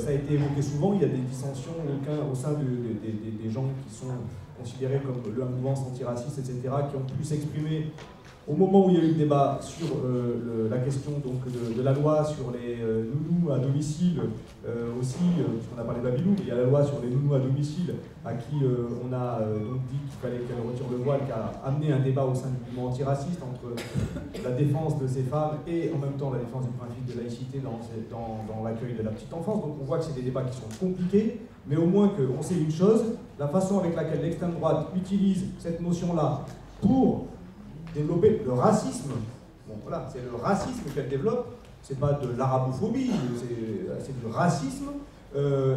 ça a été évoqué souvent, il y a des dissensions au sein des gens qui sont considérés comme la mouvance antiraciste, etc., qui ont pu s'exprimer au moment où il y a eu le débat sur la question donc, de la loi sur les nounous à domicile, aussi, puisqu'on a parlé de Babylou, mais il y a la loi sur les nounous à domicile, à qui on a donc dit qu'il fallait qu'elle retire le voile, qui a amené un débat au sein du mouvement antiraciste entre la défense de ces femmes et en même temps la défense du principe de laïcité dans l'accueil de la petite enfance. Donc on voit que c'est des débats qui sont compliqués, mais au moins qu'on sait une chose, la façon avec laquelle l'extrême droite utilise cette notion-là pour développer le racisme. Bon voilà, c'est le racisme qu'elle développe, c'est pas de l'arabophobie, c'est du racisme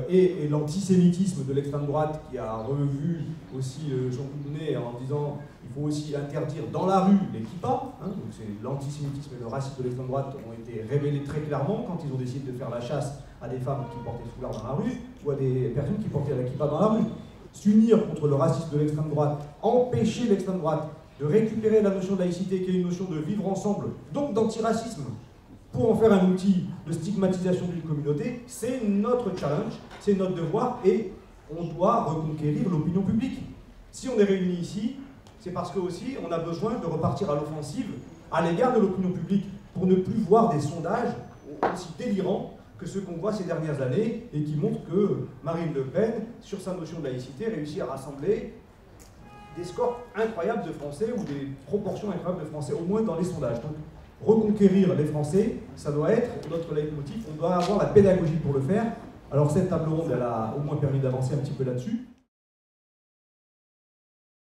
et l'antisémitisme de l'extrême droite qui a revu aussi Jean Coudonnet en disant il faut aussi interdire dans la rue les kippas. Hein, donc c'est l'antisémitisme et le racisme de l'extrême droite ont été révélés très clairement quand ils ont décidé de faire la chasse à des femmes qui portaient foulard dans la rue ou à des personnes qui portaient la kippa dans la rue. S'unir contre le racisme de l'extrême droite, empêcher l'extrême droite de récupérer la notion de laïcité qui est une notion de vivre ensemble, donc d'antiracisme, pour en faire un outil de stigmatisation d'une communauté, c'est notre challenge, c'est notre devoir et on doit reconquérir l'opinion publique. Si on est réunis ici, c'est parce que aussi on a besoin de repartir à l'offensive à l'égard de l'opinion publique pour ne plus voir des sondages aussi délirants que ceux qu'on voit ces dernières années et qui montrent que Marine Le Pen, sur sa notion de laïcité, réussit à rassembler des scores incroyables de Français ou des proportions incroyables de Français, au moins dans les sondages. Donc, reconquérir les Français, ça doit être notre leitmotiv. On doit avoir la pédagogie pour le faire. Alors, cette table ronde, elle a au moins permis d'avancer un petit peu là-dessus.